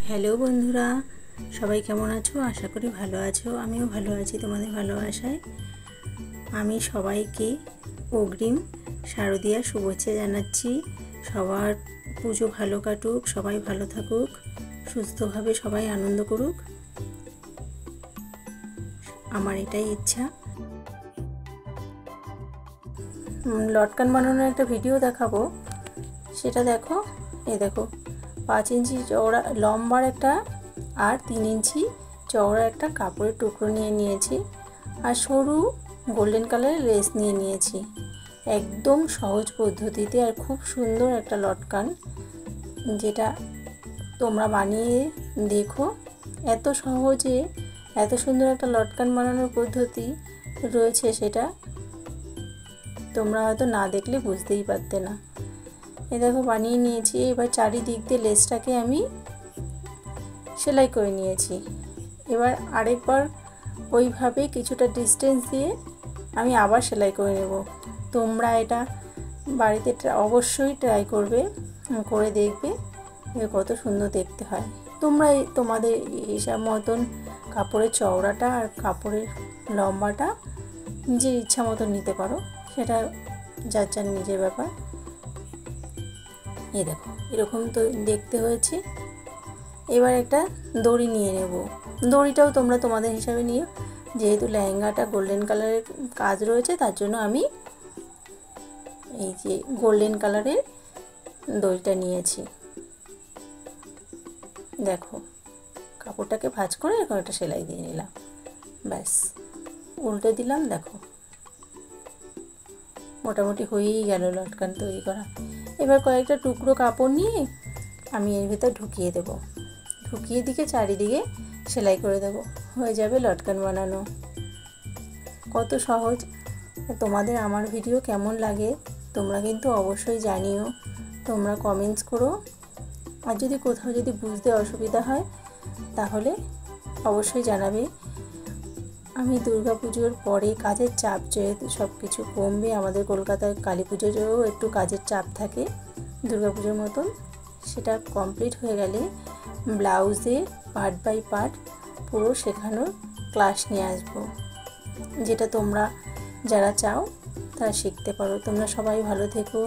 Hello বন্ধুরা, সবাই কেমন আছো? আশা করি ভালো আছো। আমিও ভালো আছি তোমাদের ভালোবাসায়। আমি সবাইকে অগ্রিম শারদীয়ার শুভেচ্ছা জানাচ্ছি। সবার পুজো ভালো কাটুক, সবাই ভালো থাকুক, সুস্থভাবে সবাই আনন্দ করুক, আমার এটাই ইচ্ছা। লটকান বানানোর একটা ভিডিও দেখাবো, সেটা দেখো। দেখো 5 ইঞ্চি চওড়া লম্বার একটা আর 3 ইঞ্চি চওড়া একটা কাপড়ের টুকরো নিয়ে নিয়েছি, আর সরু গোল্ডেন কালারের লেস নিয়ে নিয়েছি। একদম সহজ পদ্ধতিতে আর খুব সুন্দর একটা লটকান, যেটা তোমরা বানিয়ে দেখো। এত সহজে এত সুন্দর একটা লটকান বানানোর পদ্ধতি রয়েছে, সেটা তোমরা হয়তো না দেখলে বুঝতেই পারতে না। দেখো বানিয়ে নিয়েছি। এবার চারিদিক দিয়ে লেসটাকে আমি সেলাই করে নিয়েছি। এবার আরেকবার ওইভাবে কিছুটা ডিস্টেন্স দিয়ে আমি আবার সেলাই করে নেব। তোমরা এটা বাড়িতে অবশ্যই ট্রাই করবে, করে দেখবে কত সুন্দর দেখতে হয়। তোমরা তোমাদের হিসাব মতন কাপড়ের চওড়াটা আর কাপড়ের লম্বাটা নিজের ইচ্ছা মতন নিতে পারো, সেটা যার যার নিজের ব্যাপার। দেখো এরকম তো দেখতে হয়েছে। এবার একটা দড়ি নিয়ে নেব। দড়িটাও তোমরা তোমাদের হিসাবে নিও, যেহেতু লেহেঙ্গাটা গোল্ডেন কালারের কাজ রয়েছে, তার জন্য আমি এই যে গোল্ডেন কালারের দড়িটা নিয়েছি। দেখো কাপড়টাকে ভাঁজ করে এরকম একটা সেলাই দিয়ে নিলাম, ব্যাস উল্টে দিলাম। দেখো মোটামুটি হয়েই গেল লটকান তৈরি করা। এবার কয়েকটা টুকরো কাপড় নিয়ে আমি এর ভিতর ঢুকিয়ে দেব, ঢুকিয়ে দিকে চারিদিকে সেলাই করে দেব, হয়ে যাবে লটকান বানানো। কত সহজ। তোমাদের আমার ভিডিও কেমন লাগে তোমরা কিন্তু অবশ্যই জানিও, তোমরা কমেন্টস করো। আর যদি কোথাও যদি বুঝতে অসুবিধা হয় তাহলে অবশ্যই জানাবে। আমি দুর্গাপুজোর পরে কাজের চাপ, যেহেতু সব কিছু কমবে, আমাদের কলকাতায় কালী পুজোতেও একটু কাজের চাপ থাকে দুর্গাপুজোর মতন, সেটা কমপ্লিট হয়ে গেলে ব্লাউজের পার্ট বাই পার্ট পুরো শেখানোর ক্লাস নিয়ে আসবো, যেটা তোমরা যারা চাও তারা শিখতে পারো। তোমরা সবাই ভালো থেকো।